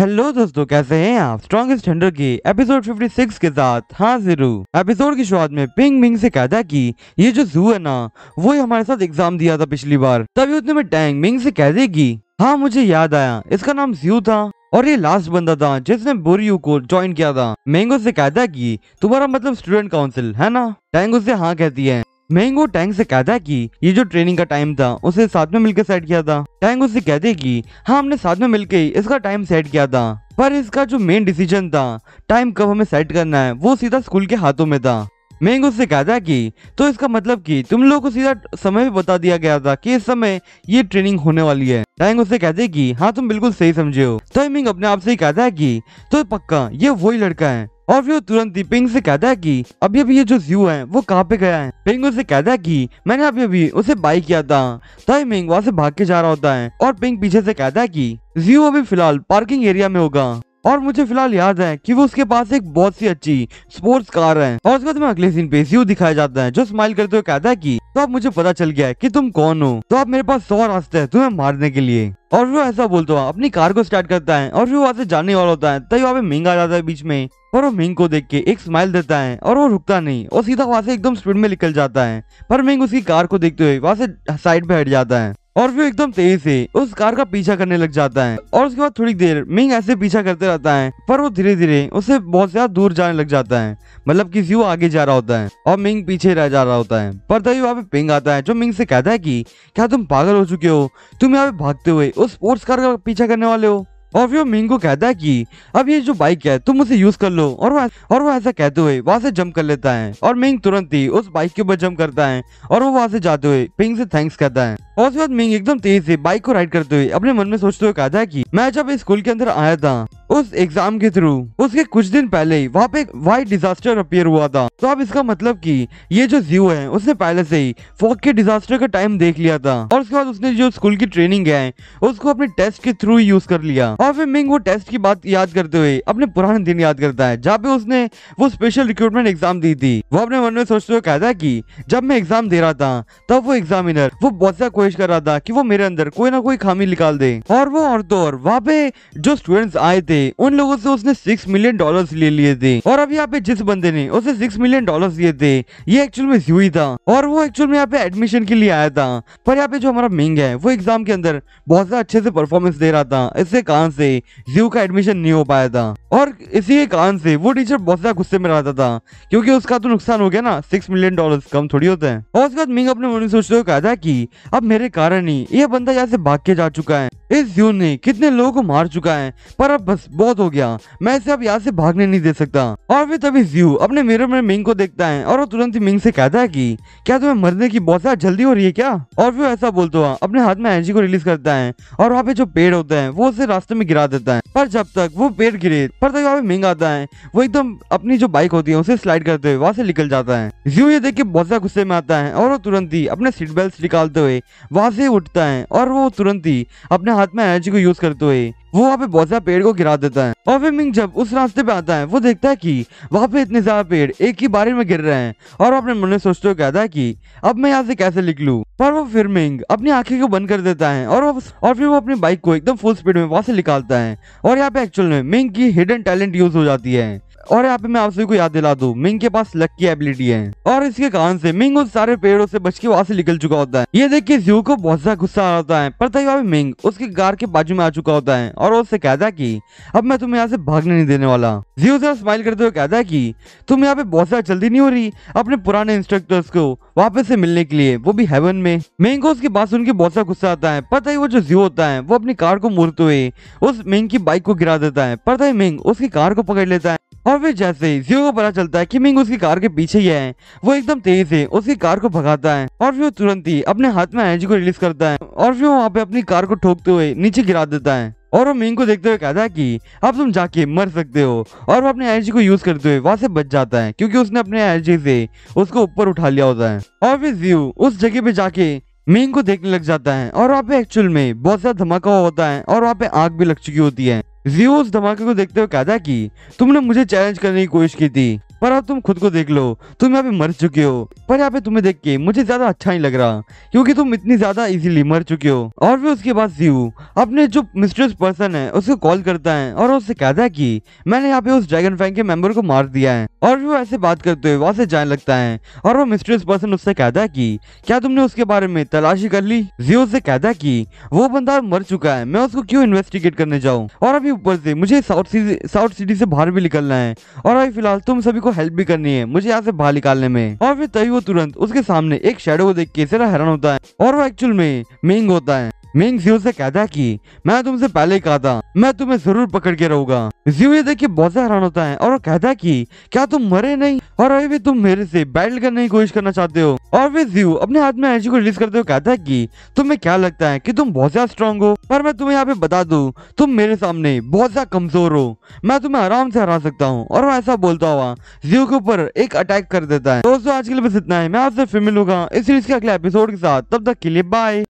Hello दोस्तों, कैसे हैं आप? स्ट्रॉन्गेस्ट हंटर के एपिसोड 56 के साथ हाजिर हूँ। एपिसोड की शुरुआत में पिंग मिंग से कहता है कि ये जो जू है ना, वो ही हमारे साथ एग्जाम दिया था पिछली बार। तभी उतने में टैंग मिंग से कह देगी, हाँ मुझे याद आया, इसका नाम ज्यू था और ये लास्ट बंदा था जिसने बोरियू को ज्वाइन किया था। मैंगो से कहता है कि तुम्हारा मतलब स्टूडेंट काउंसिल है ना? टैंग उससे हाँ कहती है। मैंगो टैंग से कहता है कि ये जो ट्रेनिंग का टाइम था उसे साथ में मिलकर सेट किया था। टैंग उससे कहते हैं कि हाँ हमने साथ में मिलकर इसका टाइम सेट किया था, पर इसका जो मेन डिसीजन था टाइम कब हमें सेट करना है वो सीधा स्कूल के हाथों में था। मैंगो उससे कहता है कि तो इसका मतलब कि तुम लोगों को सीधा समय भी बता दिया गया था कि इस समय ये ट्रेनिंग होने वाली है। टैंग उससे कहते हैं कि हाँ तुम बिल्कुल सही समझे हो। तो मिंग अपने आप से ही कहता है कि तो पक्का ये वही लड़का है। और फिर तुरंत ही पिंग से कहता है कि अभी अभी ये जो ज्यू है वो कहाँ पे गया है। पिंग उससे कहता है कि मैंने अभी अभी उसे बाय किया था। तभी मिंग वहाँ से भाग के जा रहा होता है और पिंग पीछे से कहता है कि ज्यू अभी फिलहाल पार्किंग एरिया में होगा और मुझे फिलहाल याद है कि वो उसके पास एक बहुत सी अच्छी स्पोर्ट्स कार है। और उसके बाद में अगले सीन पे ज्यू दिखाया जाता है जो स्माइल करते हुए कहता है कि तो अब मुझे पता चल गया है कि तुम कौन हो, तो अब मेरे पास 100 रास्ते हैं तुम्हें मारने के लिए। और वो ऐसा बोलते हुआ अपनी कार को स्टार्ट करता है और फिर वहाँ से जाने वाला होता है। तभी वहाँ पे मिंग आ जाता है बीच में और वो मिंग को देख के एक स्माइल देता है और वो रुकता नहीं और सीधा वहाँ से एकदम स्पीड में निकल जाता है। पर मिंग उसकी कार को देखते हुए वहाँ से साइड पे हट जाता है और वो एकदम तेज से उस कार का पीछा करने लग जाता है। और उसके बाद थोड़ी देर मिंग ऐसे पीछा करते रहता है पर वो धीरे धीरे उससे बहुत ज्यादा दूर जाने लग जाता है, मतलब कि ज्यू आगे जा रहा होता है और मिंग पीछे रह जा रहा होता है। पर तभी वहाँ पे पिंग आता है जो मिंग से कहता है कि क्या तुम पागल हो चुके हो, तुम यहाँ पे भागते हुए उस स्पोर्ट्स कार का पीछा करने वाले हो। और फिर मिंग को कहता है कि अब ये जो बाइक है तुम उसे यूज कर लो। और वो ऐसा कहते हुए वहां से जंप कर लेता है और मिंग तुरंत ही उस बाइक के ऊपर जंप करता है और वो वहां से जाते हुए पिंग से थैंक्स कहता है। और उसके बाद मिंग एकदम तेज से बाइक को राइड करते हुए अपने मन में सोचते हुए कहता है कि मैं जब इस स्कूल के अंदर आया था उस एग्जाम के थ्रू उसके कुछ दिन पहले ही वहाँ पे एक वाइट डिजास्टर अपीयर हुआ था। तो अब इसका मतलब कि ये जो ज्यू है उसने पहले से ही फॉग के डिजास्टर का टाइम देख लिया था और उसके बाद उसने जो स्कूल की ट्रेनिंग है उसको अपने टेस्ट के थ्रू यूज कर लिया। और फिर मिंग वो टेस्ट की बात याद करते हुए अपने पुराने दिन याद करता है जहाँ पे उसने वो स्पेशल रिक्रूटमेंट एग्जाम दी थी। वो अपने मन में सोचते हुए कहता है कि जब मैं एग्जाम दे रहा था तब वो एग्जामिनर वो बहुत सा कोशिश कर रहा था कि वो मेरे अंदर कोई ना कोई खामी निकाल दे। और वो और तो और वहाँ पे जो स्टूडेंट्स आए थे उन लोगों से उसने $6 मिलियन ले लिए थे। और अब यहाँ पे जिस बंदे ने उसे $6 मिलियन दिए थे ये एक्चुअल में ज्यू ही था और वो एक्चुअल में यहाँ पे एडमिशन के लिए आया था। पर यहाँ पे जो हमारा मिंग है वो एग्जाम के अंदर बहुत ज्यादा अच्छे से परफॉर्मेंस दे रहा था, इसके कारण से ज्यू का एडमिशन नहीं हो पाया था और इसी के कारण से वो टीचर बहुत ज्यादा गुस्से में रहता था क्योंकि उसका तो नुकसान हो गया ना, $6 मिलियन कम थोड़ी होता है। और उसके बाद मिंग अपने मन में सोचते हुए कहता है कि अब मेरे कारण ही ये बंदा यहाँ से भाग के जा चुका है, इस ज्यू ने कितने लोगों को मार चुका है, पर अब बस बहुत हो गया, मैं इसे अब यहाँ से भागने नहीं दे सकता। और फिर तभी ज्यू अपने मिरर में मिंग को देखता है और वो तुरंत ही मिंग से कहता है कि क्या तुम्हें मरने की बहुत ज्यादा जल्दी हो रही है क्या? और फिर ऐसा बोलते हुआ अपने हाथ में एनर्जी को रिलीज करता है और वहाँ पे जो पेड़ होता है वो उसे रास्ते में गिरा देता है। पर जब तक वो पेड़ गिरे पर तक वहाँ पे मिंग आता है, वो एकदम अपनी जो बाइक होती है उसे स्लाइड करते हुए वहाँ से निकल जाता है। ज्यू ये देख के बहुत ज्यादा गुस्से में आता है और वो तुरंत ही अपने सीट बेल्ट निकालते हुए वहाँ से उठता है और वो तुरंत ही अपने हाथ में एनर्जी को यूज करते हुए वो वहाँ पे बहुत ज्यादा पेड़ को गिरा देता है। और फिर मिंग जब उस रास्ते पे आता है वो देखता है कि वहाँ पे इतने ज्यादा पेड़ एक ही बारी में गिर रहे हैं और अपने मन में सोचते हुए कहता है कि अब मैं यहाँ से कैसे निकलूं। पर वो फिर मिंग अपनी आंखें को बंद कर देता है और फिर वो अपनी बाइक को एकदम फुल स्पीड में वहाँ से निकालता है। और यहाँ पे एक्चुअल में मिंग की हिडन टैलेंट यूज हो जाती है। और यहाँ पे मैं आप सभी को याद दिला दूं मिंग के पास लक की एबिलिटी है और इसके कारण से मिंग उस सारे पेड़ों से बच के वहाँ से निकल चुका होता है। ये देख के ज्यू को बहुत ज्यादा गुस्सा आ होता है पर तभी वहाँ पे मिंग उसकी कार के बाजू में आ चुका होता है और उससे कहता है कि अब मैं तुम्हें यहाँ से भागने नहीं देने वाला। ज्यू से स्माइल करते हुए कहता है कि तुम यहाँ पे बहुत ज्यादा जल्दी नहीं हो रही अपने पुराने इंस्ट्रक्टर्स को वापस से मिलने के लिए, वो भी हेवन में? मिंग को उसकी बात सुन के बहुत सा गुस्सा आता है पर तभी वो जो ज्यू होता है वो अपनी कार को मुड़ते हुए उस मिंग की बाइक को गिरा देता है। पर तभी मिंग उसकी कार को पकड़ लेता है और फिर जैसे ही ज्यू को पता चलता है कि मिंग उसकी कार के पीछे ही है वो एकदम तेज से उसकी कार को भगाता है और फिर वो तुरंत ही अपने हाथ में एनर्जी को रिलीज करता है और फिर वहाँ पे अपनी कार को ठोकते हुए नीचे गिरा देता है। और वो मिंग को देखते हुए कहता है कि अब तुम जाके मर सकते हो और वो अपनी एनर्जी को यूज करते हुए वहां से बच जाता है क्योंकि उसने अपने एनर्जी से उसको ऊपर उठा लिया होता है। और फिर ज्यू उस जगह पे जाके मिंग को देखने लग जाता है और वहाँ पे एक्चुअल में बहुत ज्यादा धमाका होता है और वहाँ पे आग भी लग चुकी होती है। ज्यू उस धमाके को देखते हुए कहता है कि तुमने मुझे चैलेंज करने की कोशिश की थी पर अब तुम खुद को देख लो, तुम यहाँ पे मर चुके हो। पर यहाँ पे तुम्हें देख के मुझे ज्यादा अच्छा नहीं लग रहा, क्योंकि तुम इतनी ज्यादा इजीली मर चुके हो। और फिर उसके बाद ज़्यू अपने जो मिस्ट्रियस पर्सन है उसको कॉल करता है और उससे कहता है कि मैंने यहाँ पे उस ड्रैगन फैंग के मेंबर को मार दिया है। और वो ऐसे बात करते हुए वहां से जाने लगता है और वो मिस्ट्रियस पर्सन उससे कहता है कि क्या तुमने उसके बारे में तलाशी कर ली। ज़्यू से कहता है कि वो बंदा मर चुका है, मैं उसको क्यों इन्वेस्टिगेट करने जाऊं, और अभी ऊपर से मुझे साउथ सिटी से बाहर भी निकलना है, और अभी फिलहाल तुम सभी को हेल्प भी करनी है मुझे यहाँ से बाहर निकालने में। और फिर तभी वो तुरंत उसके सामने एक शैडो को देख के जरा हैरान होता है, और वो एक्चुअल में मिंग होता है। मिंग ज़्यू से कहता है कि मैं तुमसे पहले ही कहा था, मैं तुम्हें जरूर पकड़ के रहूंगा। ज़्यू ये देख के बहुत हैरान होता है और वो कहता है कि क्या तुम मरे नहीं और अभी भी तुम मेरे से बैटल करने की कोशिश करना चाहते हो। और फिर ज़्यू अपने हाथ में एनर्जी को रिलीज करते हुए कहता है कि तुम्हें क्या लगता है कि तुम बहुत ज्यादा स्ट्रांग हो, पर मैं तुम्हें यहाँ पे बता दूं तुम मेरे सामने बहुत ज्यादा कमजोर हो, मैं तुम्हें आराम से हरा सकता हूँ। और वो ऐसा बोलता हुआ ज़्यू के ऊपर एक अटैक कर देता है। दोस्तों आज के लिए बस इतना है, मैं आपसे फिर मिलूंगा इस सीरीज के अगले एपिसोड के साथ, तब तक के लिए बाय।